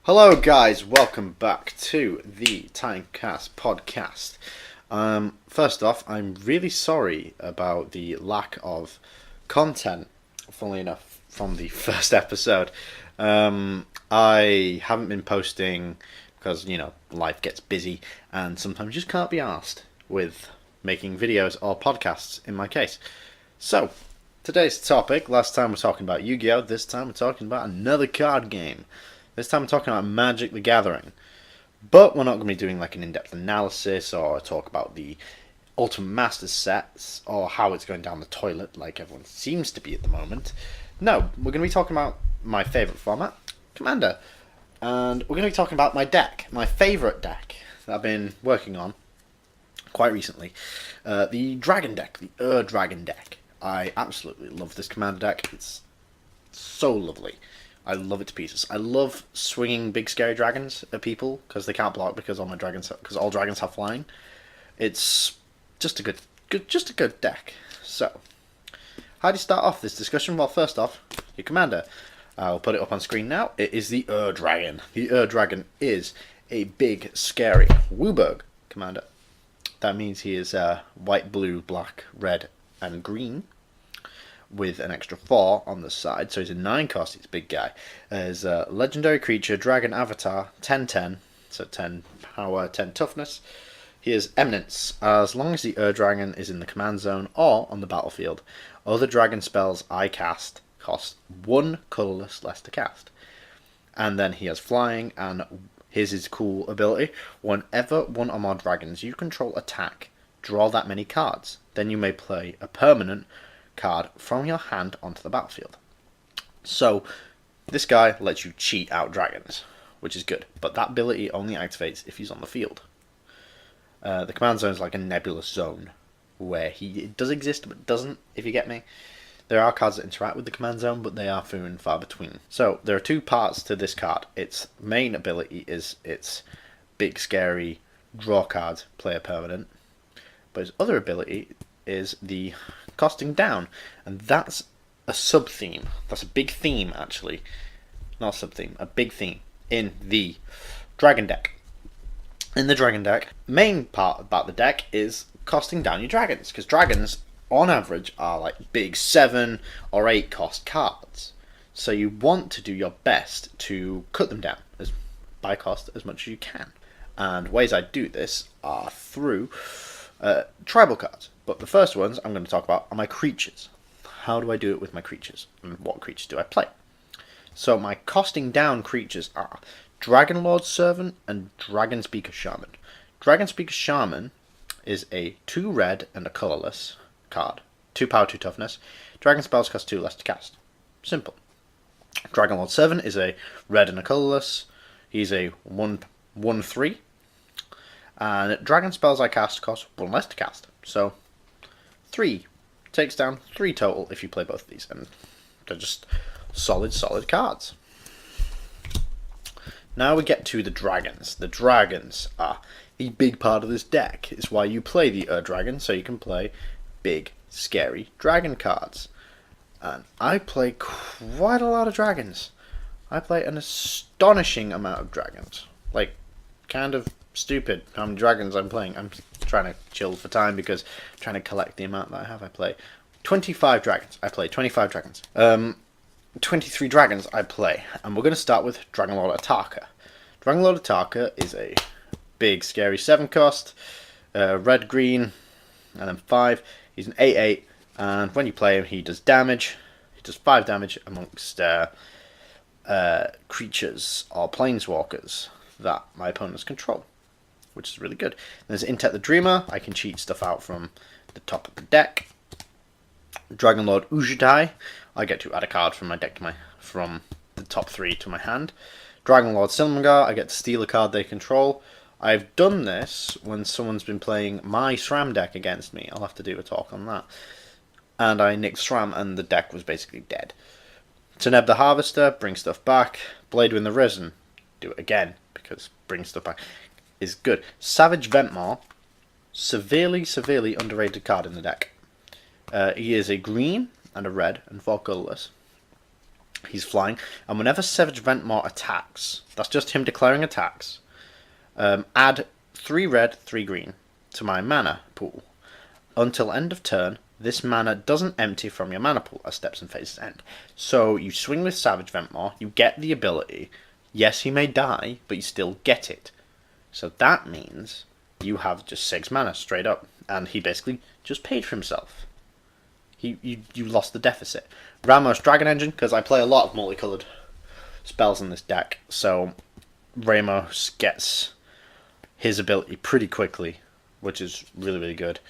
Hello guys, welcome back to the TitanCast Podcast. First off, I'm really sorry about the lack of content, funnily enough, from the first episode. I haven't been posting because, life gets busy and sometimes you just can't be asked with making videos or podcasts in my case. So, today's topic, last time we're talking about Yu-Gi-Oh! This time we're talking about another card game. This time we're talking about Magic the Gathering. But we're not going to be doing like an in-depth analysis or talk about the Ultimate Masters sets or how it's going down the toilet like everyone seems to be at the moment. No, we're going to be talking about my favourite format, Commander. And we're going to be talking about my deck, my favourite deck that I've been working on quite recently. The Dragon deck, the Dragon deck. I absolutely love this Commander deck. It's so lovely. I love it to pieces. I love swinging big scary dragons at people because they can't block because all dragons have flying. It's just a good deck. So, how do you start off this discussion? Well, first off, your commander. I'll put it up on screen now. It is the Dragon. The Dragon is a big scary Wooburg commander. That means he is white, blue, black, red, and green, with an extra 4 on the side, so he's a 9 cost, he's a big guy. There's a legendary creature, Dragon Avatar, 10/10, so 10 power, 10 toughness. He has Eminence. As long as the Dragon is in the command zone or on the battlefield, other dragon spells I cast cost 1 colourless less to cast. And then he has Flying, and here's his cool ability. Whenever one or more dragons you control attack, draw that many cards. Then you may play a permanent card from your hand onto the battlefield. So this guy lets you cheat out dragons, which is good, but that ability only activates if he's on the field. The command zone is like a nebulous zone where it does exist but doesn't, if you get me. There are cards that interact with the command zone, but they are few and far between. So there are 2 parts to this card. Its main ability is its big scary draw card, play a permanent, but its other ability is the costing down, and that's a sub-theme. That's a big theme, actually. Not a sub-theme, a big theme in the Dragon deck. In the Dragon deck, main part about the deck is costing down your dragons, because dragons, on average, are like big 7 or 8 cost cards. So you want to do your best to cut them down by cost as much as you can. And ways I do this are through tribal cards. But the first ones I'm going to talk about are my creatures. How do I do it with my creatures? And what creatures do I play? So my costing down creatures are Dragon Lord Servant and Dragon Speaker Shaman. Dragon Speaker Shaman is a 2 red and a colourless card. 2 power, 2 toughness. Dragon spells cost 2 less to cast. Simple. Dragon Lord Servant is a red and a colourless. He's a 1/3. And dragon spells I cast cost 1 less to cast. So 3 takes down 3 total if you play both of these, and they're just solid cards. Now we get to the dragons. The dragons are a big part of this deck. It's why you play the Dragon, so you can play big, scary dragon cards. And I play quite a lot of dragons. I play an astonishing amount of dragons. Like, kind of stupid how many dragons I'm playing. I'm trying to chill for time because I'm trying to collect the amount that I have. I play 25 dragons. 23 dragons I play. And we're going to start with Dragon Lord Ataka. Dragon Lord Ataka is a big, scary 7 cost, red, green, and then 5. He's an 8/8, and when you play him, he does damage. He does 5 damage amongst creatures or planeswalkers that my opponents control, which is really good. There's Intet the Dreamer. I can cheat stuff out from the top of the deck. Dragon Lord Ujudai. I get to add a card from my deck from the top 3 to my hand. Dragon Lord Silmagar. I get to steal a card they control. I've done this when someone's been playing my SRAM deck against me. I'll have to do a talk on that. And I nicked SRAM and the deck was basically dead. Teneb the Harvester. Bring stuff back. Bladewind the Risen. Do it again, because bring stuff back is good. Savage Ventmaw, severely underrated card in the deck. He is a green and a red and 4 colourless. He's flying, and whenever Savage Ventmaw attacks, that's just him declaring attacks, add 3 red, 3 green to my mana pool. Until end of turn, this mana doesn't empty from your mana pool as steps and phases end. So you swing with Savage Ventmaw, you get the ability. Yes, he may die, but you still get it. So that means you have just 6 mana straight up, and he basically just paid for himself. You lost the deficit. Ramos Dragon Engine, because I play a lot of multicolored spells in this deck, so Ramos gets his ability pretty quickly, which is really, really good.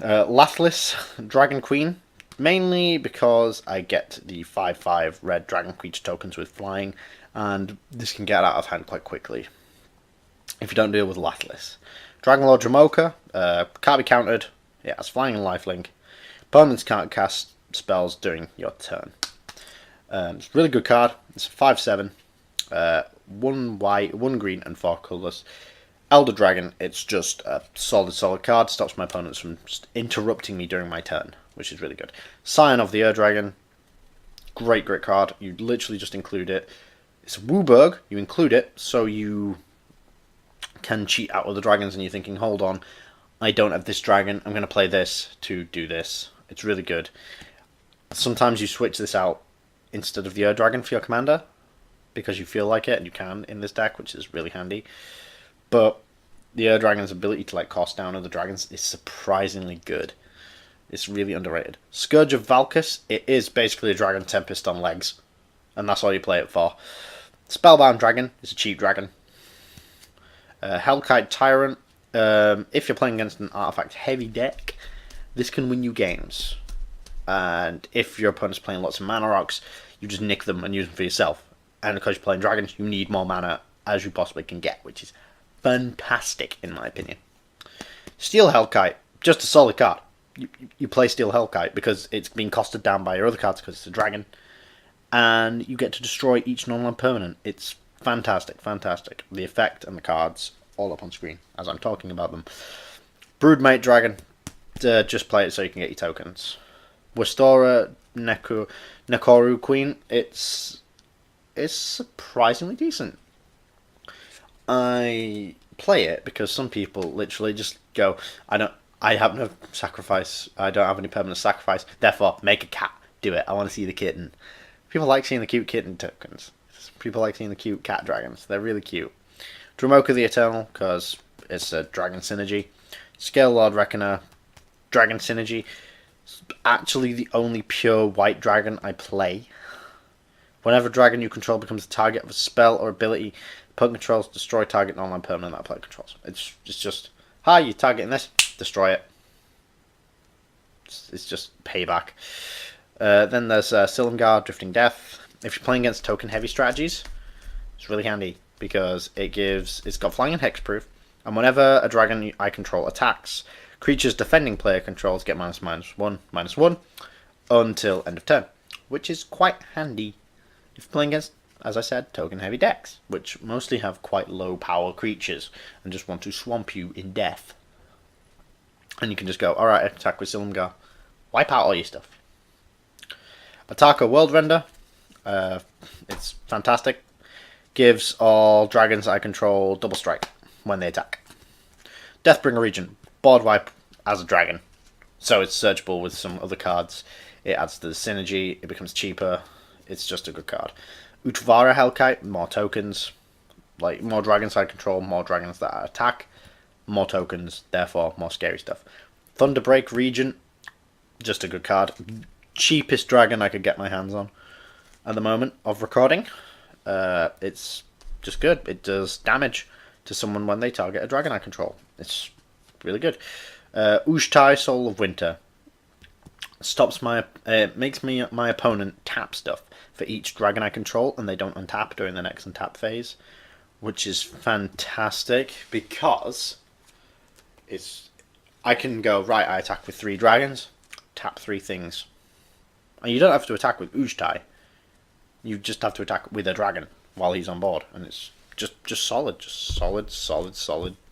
Lathless Dragon Queen, mainly because I get the 5/5 red dragon creature tokens with flying, and this can get out of hand quite quickly if you don't deal with Lathless. Dragonlord Dramoka, can't be countered, it has flying and lifelink. Opponents can't cast spells during your turn. It's a really good card. It's 5/7, 1 white, 1 green, and 4 colours. Elder Dragon, it's just a solid card. Stops my opponents from just interrupting me during my turn, which is really good. Scion of the Ur Dragon, great card. You literally just include it. It's Wooburg, you include it, so you can cheat out with the dragons, and you're thinking, hold on, I don't have this dragon, I'm going to play this to do this. It's really good. Sometimes you switch this out instead of the Ur Dragon for your commander, because you feel like it, and you can in this deck, which is really handy. But the Ur Dragon's ability to like cost down other dragons is surprisingly good. It's really underrated. Scourge of Valkus, it is basically a Dragon Tempest on legs, and that's all you play it for. Spellbound Dragon is a cheap dragon. Hellkite Tyrant, if you're playing against an artifact heavy deck, this can win you games. And if your opponent's playing lots of mana rocks, you just nick them and use them for yourself. And because you're playing dragons, you need more mana as you possibly can get, which is fantastic in my opinion. Steel Hellkite, just a solid card. You play Steel Hellkite because it's been costed down by your other cards because it's a dragon, and you get to destroy each non-land permanent. It's fantastic. The effect and the cards all up on screen as I'm talking about them. Broodmate Dragon, just play it so you can get your tokens. Wistora Nekoru Queen, it's surprisingly decent. I play it because some people literally just go, I have no sacrifice, I don't have any permanent sacrifice, therefore make a cat, do it, I want to see the kitten. People like seeing the cute kitten tokens. People like seeing the cute cat dragons, they're really cute. Dramoka the Eternal, because it's a dragon synergy. Scale Lord Reckoner, dragon synergy. It's actually the only pure white dragon I play. Whenever a dragon you control becomes the target of a spell or ability, opponent controls destroy target non-land permanent that player controls. It's just, hi, you're targeting this, destroy it. It's just payback. Then there's Silumgar, Drifting Death. If you're playing against token heavy strategies, it's really handy because it's got flying and hexproof, and whenever a dragon I control attacks, creatures defending player controls get -1/-1 until end of turn, which is quite handy if you're playing against, as I said, token heavy decks, which mostly have quite low power creatures and just want to swamp you in death. And you can just go, alright, attack with Silumgar, wipe out all your stuff. Ataka World Render, it's fantastic. Gives all dragons I control double strike when they attack. Deathbringer Regent, board wipe as a dragon, so it's searchable with some other cards. It adds to the synergy, it becomes cheaper, it's just a good card. Utvara Hellkite, more tokens, like more dragons I control, more dragons that I attack, more tokens, therefore more scary stuff. Thunderbreak Regent, just a good card. Cheapest dragon I could get my hands on at the moment of recording. It's just good. It does damage to someone when they target a dragon I control. It's really good. Ushtai Soul of Winter stops makes my opponent tap stuff for each dragon I control, and they don't untap during the next untap phase, which is fantastic because I can go, right, I attack with 3 dragons, tap 3 things. And you don't have to attack with Ushtai. You just have to attack with a dragon while he's on board, and it's just solid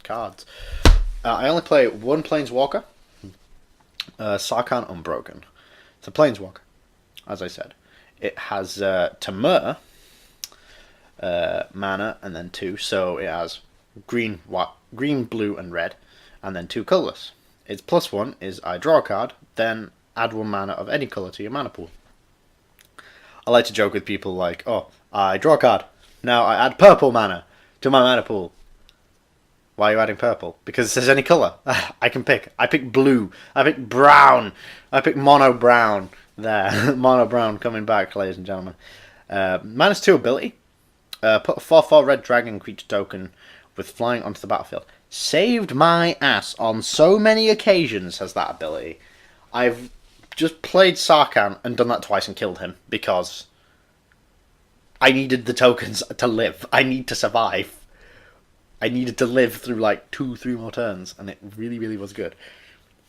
cards. I only play 1 Planeswalker, Sarkhan Unbroken. It's a Planeswalker, as I said. It has Temur mana and then 2, so it has green, blue, and red, and then 2 colourless. Its +1 is I draw a card, then add 1 mana of any colour to your mana pool. I like to joke with people like, oh, I draw a card, now I add purple mana to my mana pool. Why are you adding purple? Because it says any colour. I can pick. I pick blue. I pick brown. I pick mono brown. There. Mono brown coming back, ladies and gentlemen. -2 ability. Put a 4/4 red dragon creature token with flying onto the battlefield. Saved my ass on so many occasions has that ability. I've just played Sarkhan and done that twice and killed him because I needed the tokens to live. I need to survive. I needed to live through like 2-3 more turns, and it really, really was good.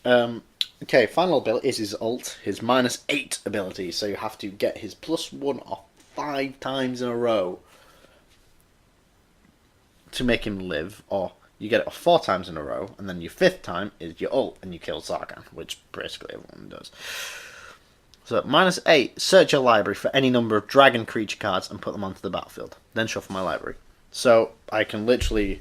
Okay, final ability is his ult, his -8 ability, so you have to get his +1 off 5 times in a row to make him live, or you get it off 4 times in a row, and then your 5th time is your ult, and you kill Sarkhan, which basically everyone does. So, -8, search your library for any number of dragon creature cards and put them onto the battlefield. Then shuffle my library. So, I can literally,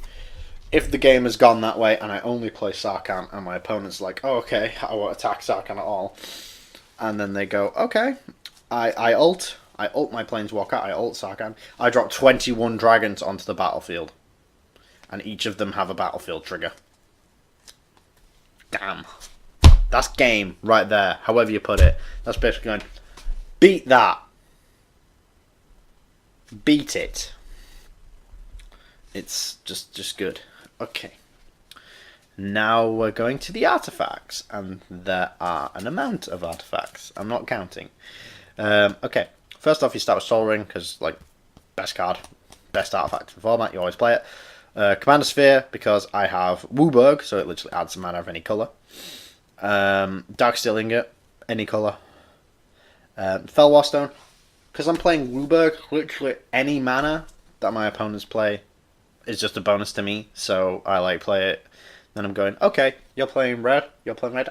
if the game has gone that way and I only play Sarkhan and my opponent's like, oh, okay, I won't attack Sarkhan at all. And then they go, okay, I ult my Planeswalker, I ult Sarkhan. I drop 21 dragons onto the battlefield. And each of them have a battlefield trigger. Damn. That's game right there, however you put it. That's basically going, beat that. Beat it. It's just good. Okay. Now we're going to the artifacts, and there are an amount of artifacts. I'm not counting. Okay. First off, you start with Sol Ring because, like, best card, best artifact in the format. You always play it. Commander Sphere because I have Wooburg, so it literally adds a mana of any color. Darksteel Ingot, any color. Fellwar Stone because I'm playing Wooburg. Literally any mana that my opponents play is just a bonus to me, so I like play it. Then I'm going, okay, you're playing red, you're playing red,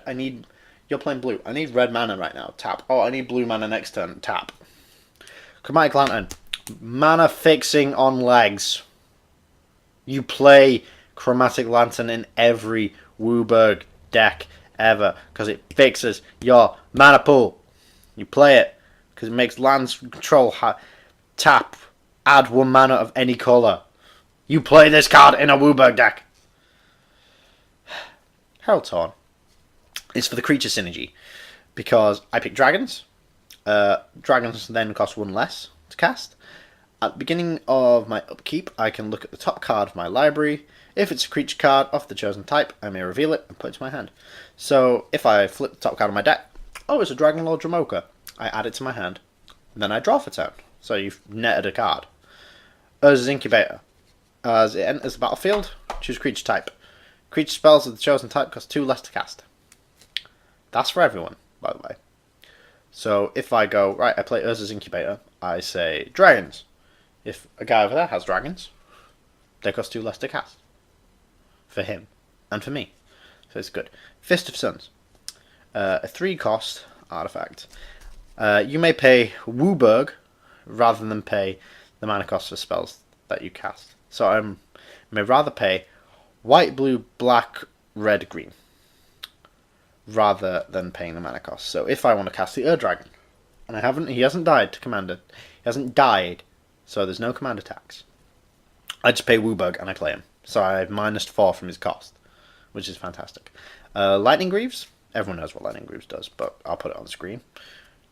you're playing blue. I need red mana right now, tap. Oh, I need blue mana next turn, tap. Chromatic Lantern, mana fixing on legs. You play Chromatic Lantern in every Wooburg deck ever, because it fixes your mana pool. You play it, because it makes lands control tap, add 1 mana of any colour. You play this card in a Wooburg deck. Herald Torn is for the creature synergy, because I pick dragons. Dragons then cost 1 less to cast. At the beginning of my upkeep, I can look at the top card of my library. If it's a creature card of the chosen type, I may reveal it and put it to my hand. So if I flip the top card of my deck, oh, it's a Dragonlord Dramoka. I add it to my hand. Then I draw for turn. So you've netted a card. Urza's Incubator. As it enters the battlefield, choose creature type. Creature spells of the chosen type cost 2 less to cast. That's for everyone, by the way. So if I go, right, I play Urza's Incubator, I say dragons. If a guy over there has dragons, they cost 2 less to cast. For him. And for me. So it's good. Fist of Suns. A 3 cost artifact. You may pay Wooburg rather than pay the mana cost for spells that you cast. So I may rather pay white, blue, black, red, green, rather than paying the mana cost. So if I want to cast the Ur-Dragon, and he hasn't died to commander, he hasn't died, so there's no commander tax. I just pay Wooburg and I play him. So I have -4 from his cost, which is fantastic. Lightning Greaves, everyone knows what Lightning Greaves does, but I'll put it on the screen.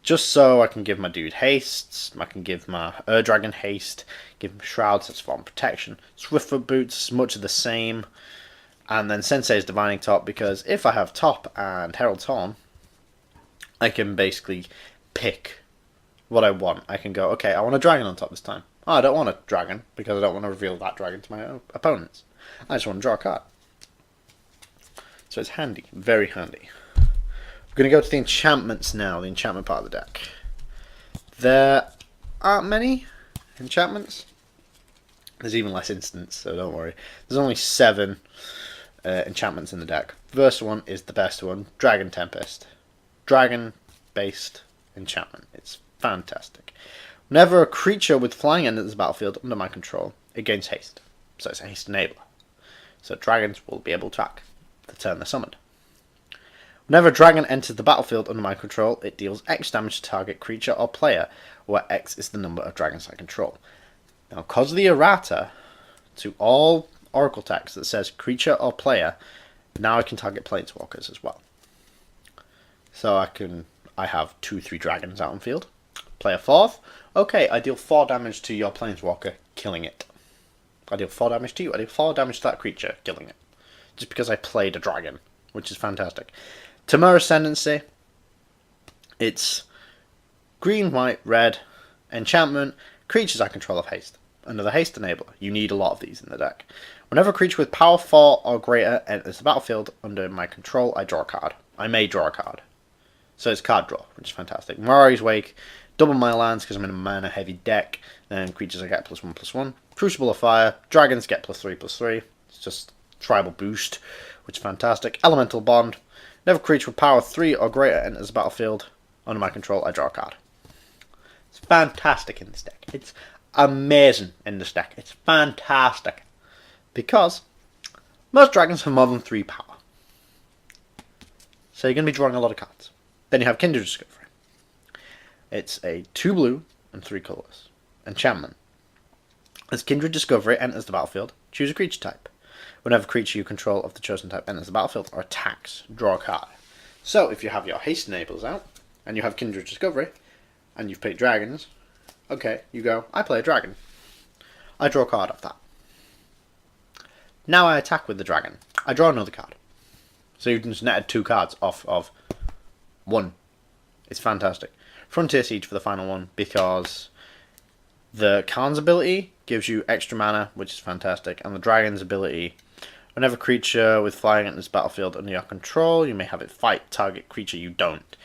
Just so I can give my dude hastes, I can give my Ur-Dragon haste, give him Shrouds, that's form protection. Swiftfoot Boots, much of the same. And then Sensei's Divining Top, because if I have Top and Herald Torn, I can basically pick what I want. I can go, okay, I want a dragon on top this time. Oh, I don't want a dragon, because I don't want to reveal that dragon to my opponents. I just want to draw a card. So it's handy, very handy. We're going to go to the enchantments now, the enchantment part of the deck. There aren't many enchantments. There's even less instants, so don't worry. There's only 7 enchantments in the deck. The first one is the best one, Dragon Tempest. Dragon-based enchantment. It's Fantastic. Whenever a creature with flying enters the battlefield under my control, it gains haste. So it's a haste enabler. So dragons will be able to attack the turn they're summoned. Whenever a dragon enters the battlefield under my control, it deals X damage to target creature or player, where X is the number of dragons I control. Now, because of the errata to all Oracle text that says creature or player, now I can target planeswalkers as well. So I have 2-3 dragons out on field. Play a 4th. Okay, I deal 4 damage to your planeswalker, killing it. I deal 4 damage to you. I deal 4 damage to that creature, killing it. Just because I played a dragon, which is fantastic. Temur Ascendancy. It's green, white, red, enchantment, creatures I control have haste. Another haste enabler. You need a lot of these in the deck. Whenever a creature with power 4 or greater enters the battlefield under my control, I draw a card. I may draw a card. So it's card draw, which is fantastic. Mirari's Wake, double my lands because I'm in a mana heavy deck. Then creatures I get +1/+1. Crucible of Fire, dragons get +3/+3. It's just tribal boost, which is fantastic. Elemental Bond. Whenever a creature with power 3 or greater enters the battlefield under my control, I draw a card. It's fantastic in this deck. It's amazing in this deck. It's fantastic. Because most dragons have more than 3 power. So you're going to be drawing a lot of cards. Then you have Kindred Discovery. It's a 2 blue and 3 colours. Enchantment. As Kindred Discovery enters the battlefield, choose a creature type. Whenever a creature you control of the chosen type enters the battlefield or attacks, draw a card. So if you have your haste enables out, and you have Kindred Discovery, and you've picked dragons, okay, you go, I play a dragon. I draw a card off that. Now I attack with the dragon. I draw another card. So you've just netted 2 cards off of 1. It's fantastic. Frontier Siege for the final one, because the Khan's ability gives you extra mana, which is fantastic, and the dragon's ability, whenever a creature with flying enters the battlefield under your control, you may have it fight target creature you don't.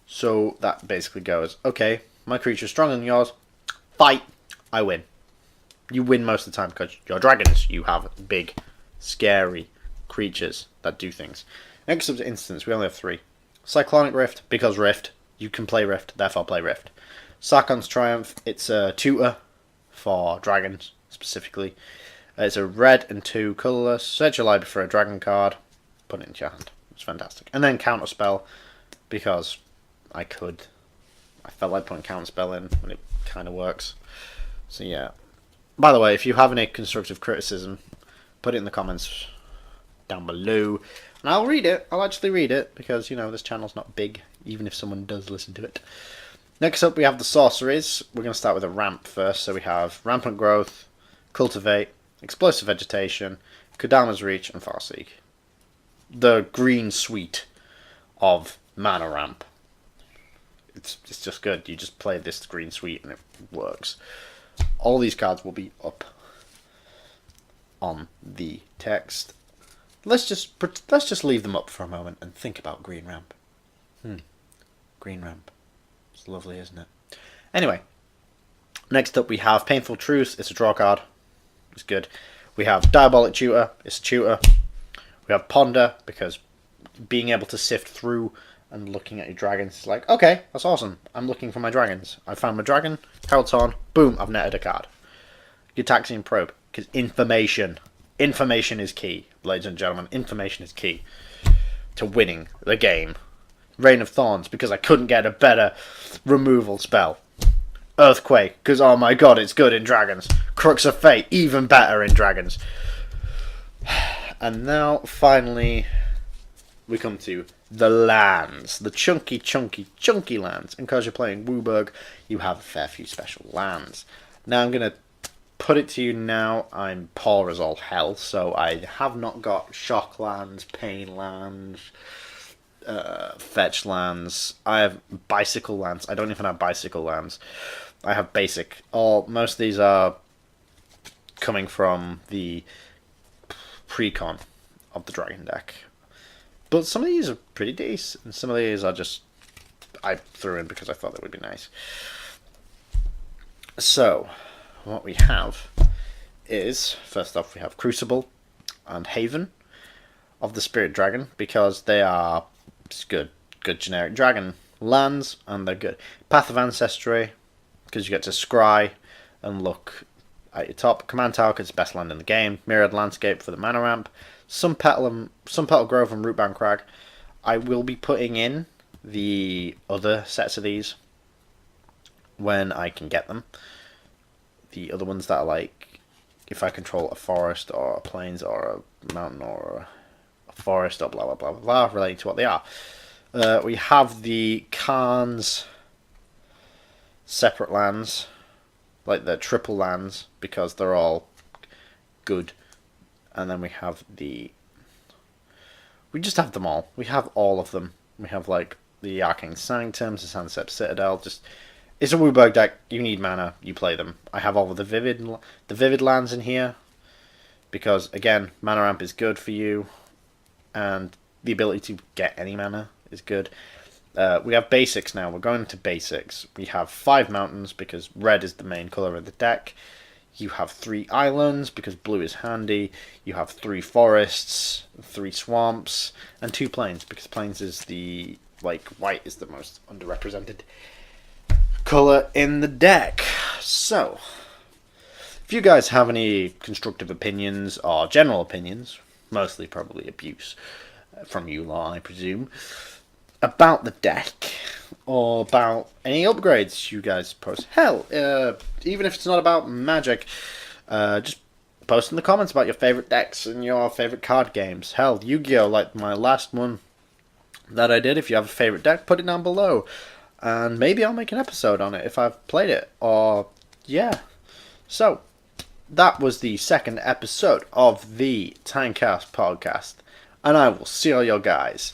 So that basically goes, okay, my creature's stronger than yours, fight, I win. You win most of the time because you're dragons. You have big, scary creatures that do things. Next up to instance, we only have 3. Cyclonic Rift, because Rift, you can play Rift, therefore play Rift. Sarkhan's Triumph, it's a tutor for dragons, specifically. It's a red and 2 colourless. Search your library for a dragon card, put it into your hand. It's fantastic. And then Counterspell, because I felt like putting Counterspell in, and it kind of works. So yeah. By the way, if you have any constructive criticism, put it in the comments down below, and I'll read it. I'll actually read it, because, you know, this channel's not big, even if someone does listen to it. Next up, we have the sorceries. We're going to start with a ramp first. So we have Rampant Growth, Cultivate, Explosive Vegetation, Kodama's Reach, and Farseek. The green suite of mana ramp. It's just good. You just play this green suite and it works. All these cards will be up on the text. Let's just leave them up for a moment and think about green ramp. Green ramp. It's lovely, isn't it? Anyway, next up we have Painful Truce. It's a draw card. It's good. We have Diabolic Tutor. It's a tutor. We have Ponder, because being able to sift through and looking at your dragons is like, okay, that's awesome. I'm looking for my dragons. I found my dragon. Herald's Horn. Boom, I've netted a card. Gitaxian Probe, because information is key, ladies and gentlemen. Information is key to winning the game. Rain of Thorns, because I couldn't get a better removal spell. Earthquake, because oh my god, it's good in dragons. Crux of Fate, even better in dragons. And now, finally, we come to the lands. The chunky lands. And because you're playing Wooburg, you have a fair few special lands. Now I'm going to put it to you now, I'm poor as all hell, so I have not got shock lands, pain lands, fetch lands. I have bicycle lands. I don't even have bicycle lands. I have basic. Most of these are coming from the precon of the dragon deck. But some of these are pretty decent, and some of these are just I threw in because I thought they would be nice. So, what we have is, first off, we have Crucible and Haven of the Spirit Dragon, because they are just good generic dragon lands, and they're good. Path of Ancestry, because you get to scry and look at your top. Command Tower, because it's the best land in the game. Mirrored Landscape for the mana ramp. Some Petal Grove and Rootbound Crag. I will be putting in the other sets of these when I can get them. The other ones that are like, if I control a forest or a plains or a mountain or a forest or blah blah blah blah, relating to what they are. We have the Khan's separate lands, like the triple lands, because they're all good. And then we have we just have them all. We have all of them. We have like the Arcane Sanctums, the Sunset Citadel. It's a Wooburg deck. You need mana, you play them. I have all of the vivid lands in here because again, mana ramp is good for you, and the ability to get any mana is good. We have basics now. We're going to basics. We have 5 mountains because red is the main color of the deck. You have 3 islands because blue is handy. You have 3 forests, 3 swamps, and 2 plains because plains is white is the most underrepresented color in the deck. So, if you guys have any constructive opinions or general opinions, mostly probably abuse from you lot, I presume, about the deck or about any upgrades you guys post. Hell, even if it's not about Magic, just post in the comments about your favorite decks and your favorite card games. Hell, Yu-Gi-Oh! Like my last one that I did. If you have a favorite deck, put it down below, and maybe I'll make an episode on it if I've played it. Or yeah. So that was the second episode of the TitanCast Podcast, and I will see all your guys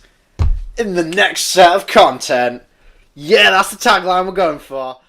in the next set of content. Yeah, that's the tagline we're going for.